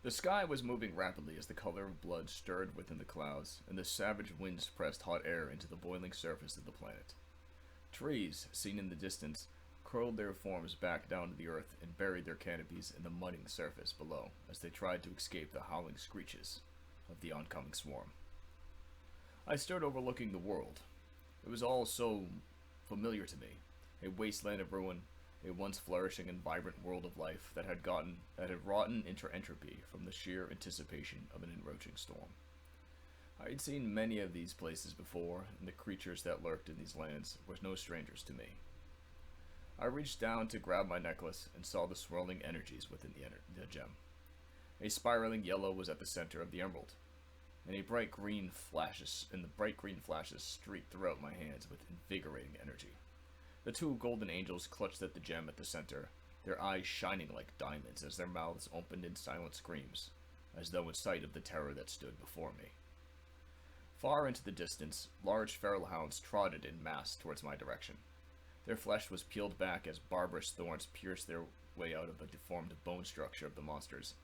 The sky was moving rapidly as the color of blood stirred within the clouds, and the savage winds pressed hot air into the boiling surface of the planet. Trees, seen in the distance, curled their forms back down to the earth and buried their canopies in the mudding surface below as they tried to escape the howling screeches of the oncoming swarm. I stood overlooking the world. It was all so familiar to me, a wasteland of ruin, a once flourishing and vibrant world of life that had rotten into entropy from the sheer anticipation of an encroaching storm. I had seen many of these places before, and the creatures that lurked in these lands were no strangers to me. I reached down to grab my necklace and saw the swirling energies within the gem. A spiraling yellow was at the center of the emerald, and the bright green flashes streaked throughout my hands with invigorating energy. The two golden angels clutched at the gem at the center, their eyes shining like diamonds as their mouths opened in silent screams, as though in sight of the terror that stood before me. Far into the distance, large feral hounds trotted in mass towards my direction. Their flesh was peeled back as barbarous thorns pierced their way out of the deformed bone structure of the monsters,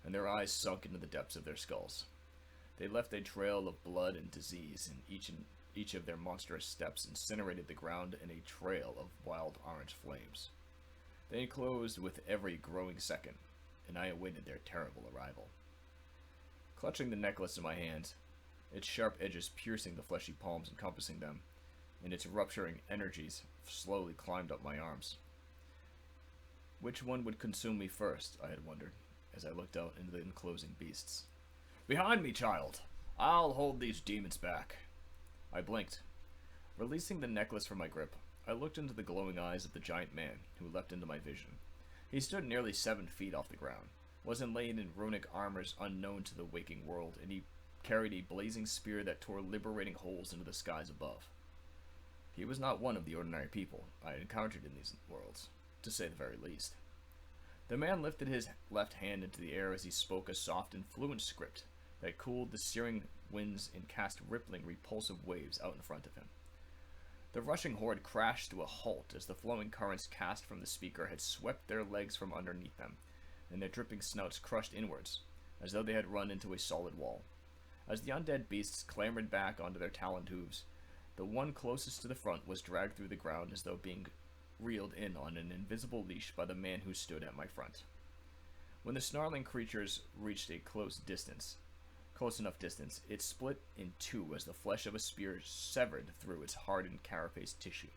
and their eyes sunk into the depths of their skulls. They left a trail of blood and disease, and each of their monstrous steps incinerated the ground in a trail of wild orange flames. They enclosed with every growing second, and I awaited their terrible arrival. Clutching the necklace in my hand, its sharp edges piercing the fleshy palms encompassing them, and its rupturing energies slowly climbed up my arms. Which one would consume me first, I had wondered, as I looked out into the enclosing beasts. Behind me, child! I'll hold these demons back. I blinked. Releasing the necklace from my grip, I looked into the glowing eyes of the giant man who leapt into my vision. He stood nearly 7 feet off the ground, was inlaid in runic armors unknown to the waking world, and he carried a blazing spear that tore liberating holes into the skies above. He was not one of the ordinary people I had encountered in these worlds, to say the very least. The man lifted his left hand into the air as he spoke a soft and fluent script that cooled the searing winds and cast rippling, repulsive waves out in front of him. The rushing horde crashed to a halt as the flowing currents cast from the speaker had swept their legs from underneath them, and their dripping snouts crushed inwards, as though they had run into a solid wall. As the undead beasts clambered back onto their taloned hooves, the one closest to the front was dragged through the ground as though being reeled in on an invisible leash by the man who stood at my front. When the snarling creatures reached a close enough distance, it split in two as the flesh of a spear severed through its hardened carapace tissue.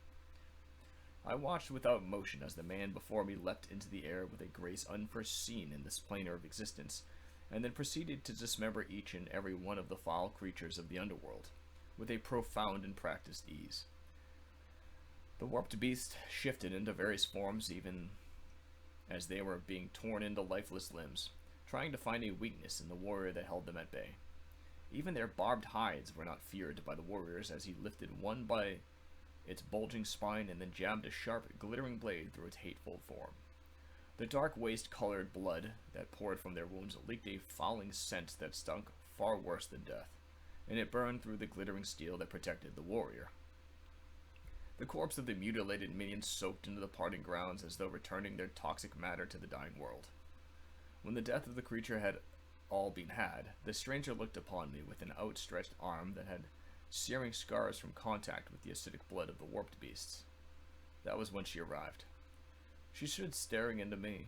I watched without motion as the man before me leapt into the air with a grace unforeseen in this plane of existence, and then proceeded to dismember each and every one of the foul creatures of the underworld, with a profound and practiced ease. The warped beast shifted into various forms even as they were being torn into lifeless limbs, trying to find a weakness in the warrior that held them at bay. Even their barbed hides were not feared by the warriors as he lifted one by its bulging spine and then jabbed a sharp, glittering blade through its hateful form. The dark waste-colored blood that poured from their wounds leaked a fouling scent that stunk far worse than death, and it burned through the glittering steel that protected the warrior. The corpse of the mutilated minions soaked into the parting grounds as though returning their toxic matter to the dying world. When the death of the creature had all been had, the stranger looked upon me with an outstretched arm that had searing scars from contact with the acidic blood of the warped beasts. That was when she arrived. She stood staring into me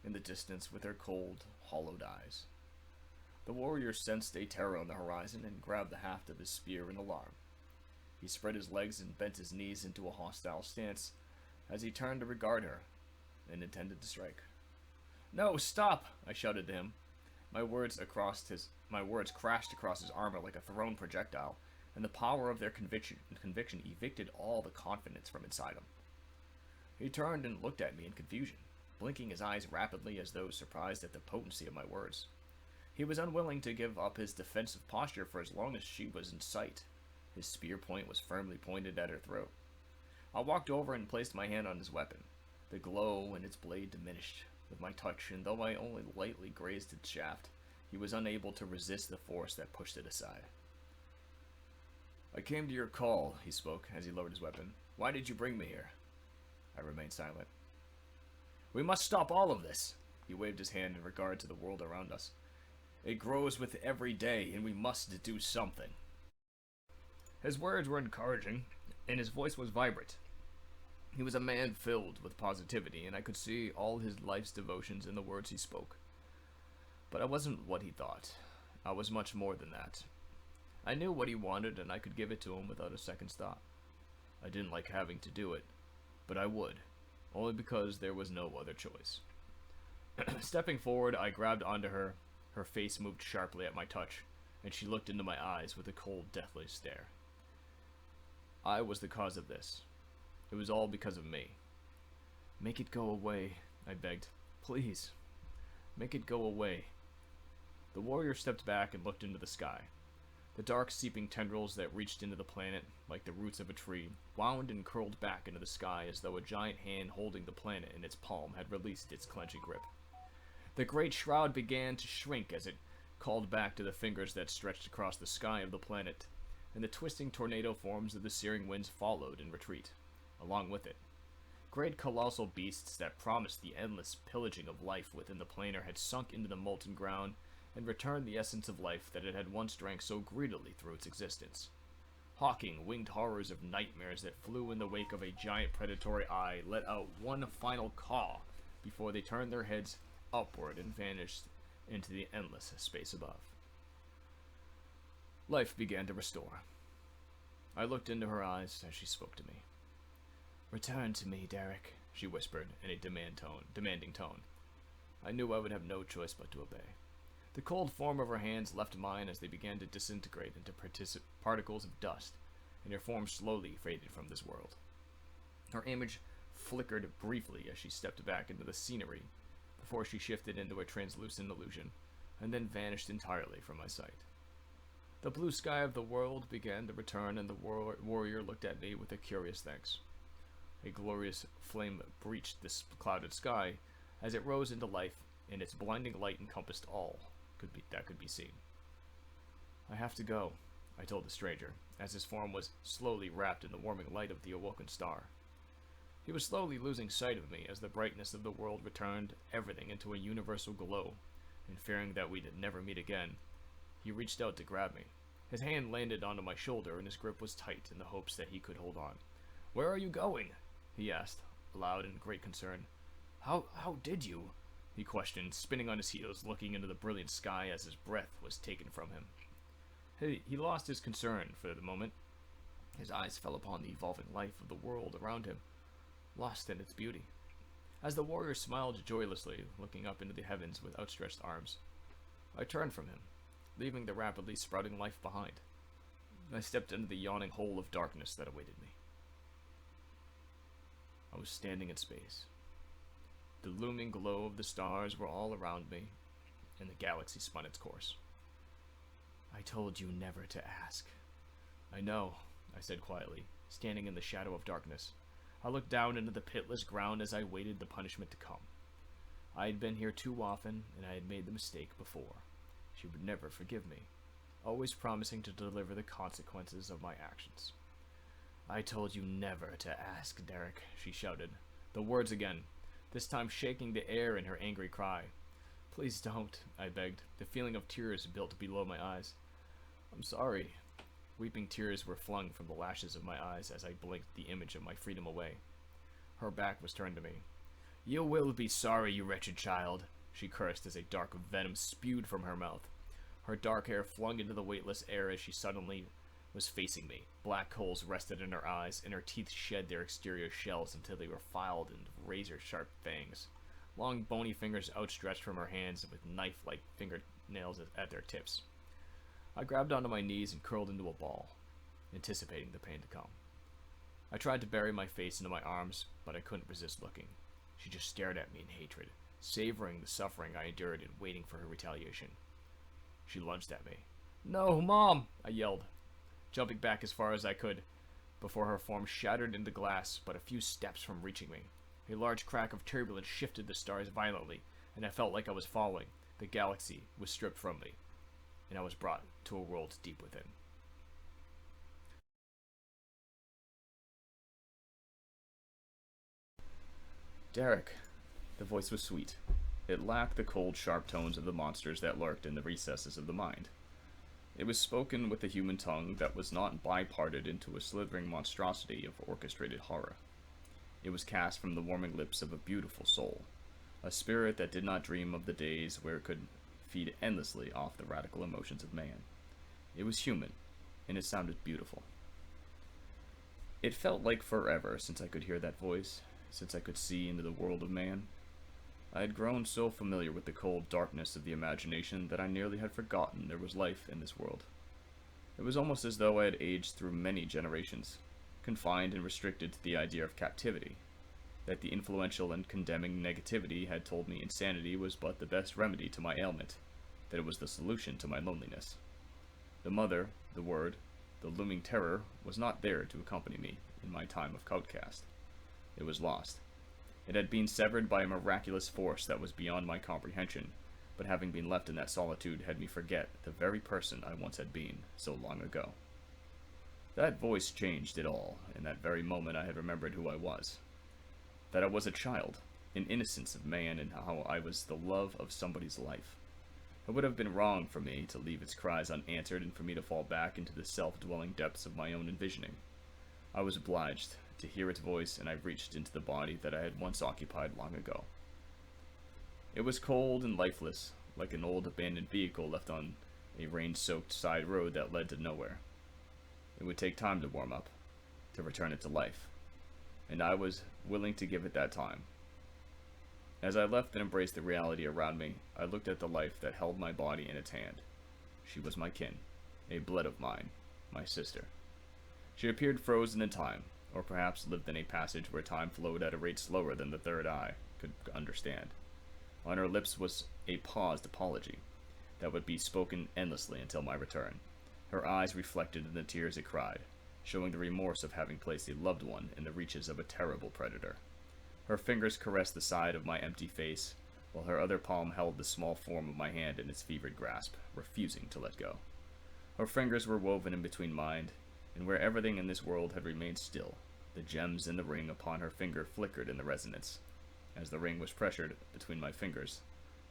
in the distance with her cold, hollowed eyes. The warrior sensed a terror on the horizon and grabbed the haft of his spear in alarm. He spread his legs and bent his knees into a hostile stance as he turned to regard her and intended to strike. "No, stop!" I shouted to him. My words crashed across his armor like a thrown projectile, and the power of their conviction evicted all the confidence from inside him. He turned and looked at me in confusion, blinking his eyes rapidly as though surprised at the potency of my words. He was unwilling to give up his defensive posture for as long as she was in sight. His spear point was firmly pointed at her throat. I walked over and placed my hand on his weapon. The glow in its blade diminished with my touch, and though I only lightly grazed its shaft, he was unable to resist the force that pushed it aside. "I came to your call," he spoke as he lowered his weapon. "Why did you bring me here?" I remained silent. "We must stop all of this!" He waved his hand in regard to the world around us. It grows with every day, and we must do something. His words were encouraging, and his voice was vibrant. He was a man filled with positivity, and I could see all his life's devotions in the words he spoke. But I wasn't what he thought. I was much more than that. I knew what he wanted, and I could give it to him without a second's thought. I didn't like having to do it, but I would, only because there was no other choice. Stepping forward, I grabbed onto her. Her face moved sharply at my touch, and she looked into my eyes with a cold, deathly stare. I was the cause of this. It was all because of me. Make it go away, I begged. Please, make it go away. The warrior stepped back and looked into the sky. The dark, seeping tendrils that reached into the planet, like the roots of a tree, wound and curled back into the sky as though a giant hand holding the planet in its palm had released its clenching grip. The great shroud began to shrink as it called back to the fingers that stretched across the sky of the planet, and the twisting tornado forms of the searing winds followed in retreat, along with it. Great colossal beasts that promised the endless pillaging of life within the planar had sunk into the molten ground and returned the essence of life that it had once drank so greedily through its existence. Hawking, winged horrors of nightmares that flew in the wake of a giant predatory eye let out one final caw before they turned their heads upward and vanished into the endless space above. Life began to restore. I looked into her eyes as she spoke to me. "Return to me, Derek," she whispered in a demanding tone. I knew I would have no choice but to obey. The cold form of her hands left mine as they began to disintegrate into particles of dust, and her form slowly faded from this world. Her image flickered briefly as she stepped back into the scenery, before she shifted into a translucent illusion, and then vanished entirely from my sight. The blue sky of the world began to return, and the warrior looked at me with a curious thanks. A glorious flame breached this clouded sky as it rose into life, and its blinding light encompassed all that could be seen. "I have to go," I told the stranger, as his form was slowly wrapped in the warming light of the awoken star. He was slowly losing sight of me as the brightness of the world returned everything into a universal glow, and fearing that we'd never meet again, he reached out to grab me. His hand landed onto my shoulder, and his grip was tight in the hopes that he could hold on. "Where are you going?" he asked, aloud in great concern. How did you?" he questioned, spinning on his heels, looking into the brilliant sky as his breath was taken from him. He lost his concern for the moment. His eyes fell upon the evolving life of the world around him, lost in its beauty. As the warrior smiled joyously, looking up into the heavens with outstretched arms, I turned from him, leaving the rapidly sprouting life behind. I stepped into the yawning hole of darkness that awaited me. I was standing in space. The looming glow of the stars were all around me, and the galaxy spun its course. "I told you never to ask." "I know," I said quietly, standing in the shadow of darkness. I looked down into the pitless ground as I waited the punishment to come. I had been here too often, and I had made the mistake before. She would never forgive me, always promising to deliver the consequences of my actions. "I told you never to ask, Derek," she shouted, the words again, this time shaking the air in her angry cry. "Please don't," I begged, the feeling of tears built below my eyes. "I'm sorry." Weeping tears were flung from the lashes of my eyes as I blinked the image of my freedom away. Her back was turned to me. "You will be sorry, you wretched child," she cursed as a dark venom spewed from her mouth. Her dark hair flung into the weightless air as she suddenly was facing me. Black holes rested in her eyes, and her teeth shed their exterior shells until they were filed into razor-sharp fangs. Long bony fingers outstretched from her hands with knife-like fingernails at their tips. I grabbed onto my knees and curled into a ball, anticipating the pain to come. I tried to bury my face into my arms, but I couldn't resist looking. She just stared at me in hatred, savoring the suffering I endured and waiting for her retaliation. She lunged at me. "No, Mom!" I yelled, jumping back as far as I could, before her form shattered into glass but a few steps from reaching me. A large crack of turbulence shifted the stars violently, and I felt like I was falling. The galaxy was stripped from me, and I was brought to a world deep within. "Derek." The voice was sweet, It lacked the cold, sharp tones of the monsters that lurked in the recesses of the mind. It was spoken with a human tongue that was not biparted into a slithering monstrosity of orchestrated horror. It was cast from the warming lips of a beautiful soul, a spirit that did not dream of the days where it could feed endlessly off the radical emotions of man. It was human, and it sounded beautiful. It felt like forever since I could hear that voice, since I could see into the world of man. I had grown so familiar with the cold darkness of the imagination that I nearly had forgotten there was life in this world. It was almost as though I had aged through many generations, confined and restricted to the idea of captivity, that the influential and condemning negativity had told me insanity was but the best remedy to my ailment, that it was the solution to my loneliness. The mother, the word, the looming terror was not there to accompany me in my time of outcast. It was lost. It had been severed by a miraculous force that was beyond my comprehension, but having been left in that solitude had me forget the very person I once had been so long ago. That voice changed it all. In that very moment I had remembered who I was. That I was a child, an innocence of man, and how I was the love of somebody's life. It would have been wrong for me to leave its cries unanswered and for me to fall back into the self-dwelling depths of my own envisioning. I was obliged to hear its voice, and I reached into the body that I had once occupied long ago. It was cold and lifeless, like an old abandoned vehicle left on a rain-soaked side road that led to nowhere. It would take time to warm up, to return it to life, and I was willing to give it that time. As I left and embraced the reality around me, I looked at the life that held my body in its hand. She was my kin, a blood of mine, my sister. She appeared frozen in time, or perhaps lived in a passage where time flowed at a rate slower than the third eye could understand. On her lips was a paused apology that would be spoken endlessly until my return. Her eyes reflected in the tears it cried, showing the remorse of having placed a loved one in the reaches of a terrible predator. Her fingers caressed the side of my empty face, while her other palm held the small form of my hand in its fevered grasp, refusing to let go. Her fingers were woven in between mine, and where everything in this world had remained still, the gems in the ring upon her finger flickered in the resonance. As the ring was pressured between my fingers,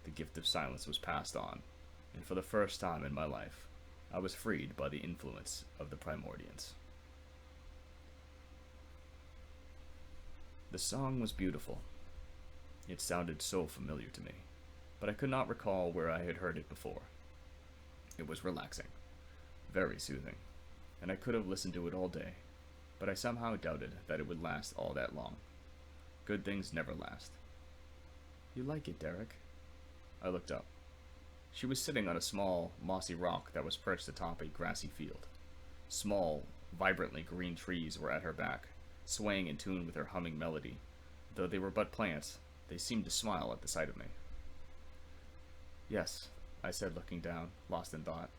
the gift of silence was passed on, and for the first time in my life, I was freed by the influence of the primordians. The song was beautiful. It sounded so familiar to me, but I could not recall where I had heard it before. It was relaxing, very soothing, and I could have listened to it all day, but I somehow doubted that it would last all that long. Good things never last. You like it, Derek? I looked up. She was sitting on a small, mossy rock that was perched atop a grassy field. Small, vibrantly green trees were at her back, swaying in tune with her humming melody. Though they were but plants, they seemed to smile at the sight of me. Yes, I said, looking down, lost in thought.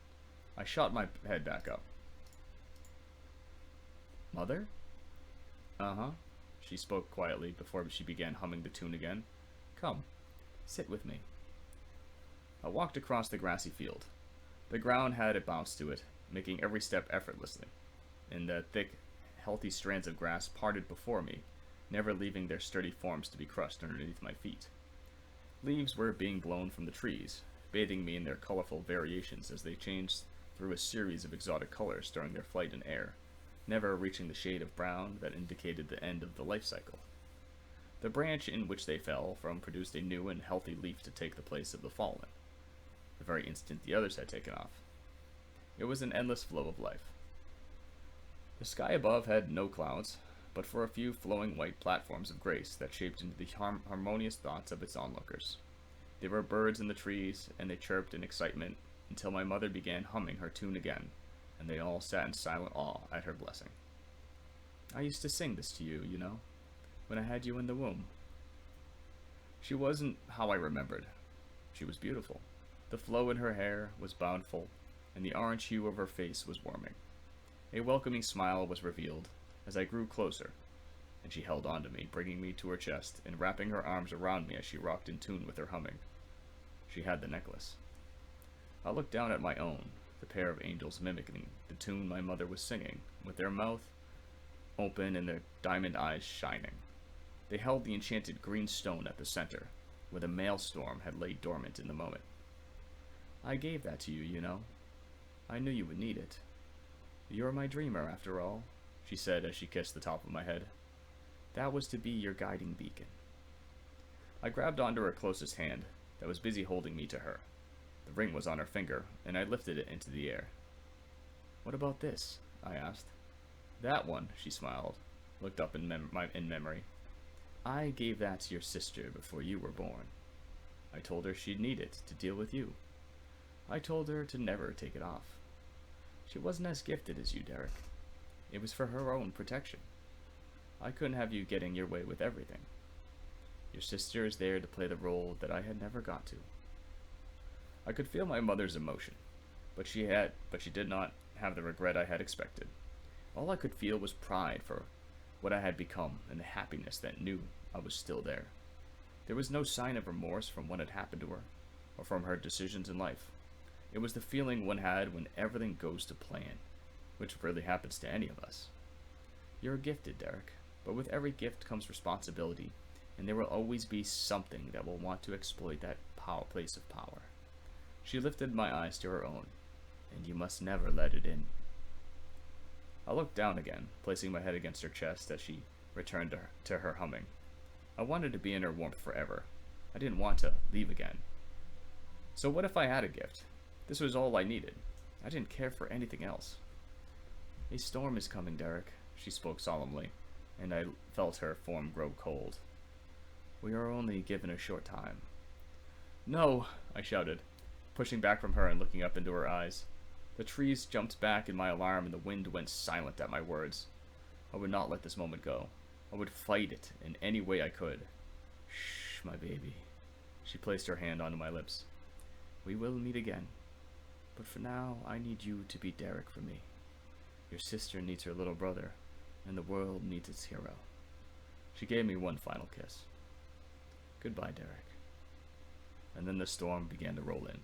I shot my head back up. Mother? Uh-huh, she spoke quietly before she began humming the tune again. Come, sit with me. I walked across the grassy field. The ground had a bounce to it, making every step effortlessly, and the thick, healthy strands of grass parted before me, never leaving their sturdy forms to be crushed underneath my feet. Leaves were being blown from the trees, bathing me in their colorful variations as they changed through a series of exotic colors during their flight in air, never reaching the shade of brown that indicated the end of the life cycle. The branch in which they fell from produced a new and healthy leaf to take the place of the fallen, the very instant the others had taken off. It was an endless flow of life. The sky above had no clouds, but for a few flowing white platforms of grace that shaped into the harmonious thoughts of its onlookers. There were birds in the trees, and they chirped in excitement until my mother began humming her tune again, and they all sat in silent awe at her blessing. I used to sing this to you, you know, when I had you in the womb. She wasn't how I remembered. She was beautiful. The flow in her hair was bountiful, and the orange hue of her face was warming. A welcoming smile was revealed as I grew closer, and she held on to me, bringing me to her chest and wrapping her arms around me as she rocked in tune with her humming. She had the necklace. I looked down at my own, the pair of angels mimicking the tune my mother was singing, with their mouth open and their diamond eyes shining. They held the enchanted green stone at the center, where the maelstrom had laid dormant in the moment. I gave that to you, you know. I knew you would need it. You're my dreamer, after all, she said as she kissed the top of my head. That was to be your guiding beacon. I grabbed onto her closest hand that was busy holding me to her. The ring was on her finger, and I lifted it into the air. What about this? I asked. That one, she smiled, looked up in memory. I gave that to your sister before you were born. I told her she'd need it to deal with you. I told her to never take it off. She wasn't as gifted as you, Derek. It was for her own protection. I couldn't have you getting your way with everything. Your sister is there to play the role that I had never got to. I could feel my mother's emotion, but she did not have the regret I had expected. All I could feel was pride for what I had become and the happiness that knew I was still there. There was no sign of remorse from what had happened to her, or from her decisions in life. It was the feeling one had when everything goes to plan, which rarely happens to any of us. You're gifted, Derek, but with every gift comes responsibility, and there will always be something that will want to exploit that place of power. She lifted my eyes to her own, and you must never let it in. I looked down again, placing my head against her chest as she returned to her humming. I wanted to be in her warmth forever. I didn't want to leave again. So what if I had a gift? This was all I needed. I didn't care for anything else. A storm is coming, Derek, she spoke solemnly, and I felt her form grow cold. We are only given a short time. No, I shouted, pushing back from her and looking up into her eyes. The trees jumped back in my alarm and the wind went silent at my words. I would not let this moment go. I would fight it in any way I could. Shh, my baby. She placed her hand onto my lips. We will meet again. But for now, I need you to be Derek for me. Your sister needs her little brother, and the world needs its hero. She gave me one final kiss. Goodbye, Derek. And then the storm began to roll in.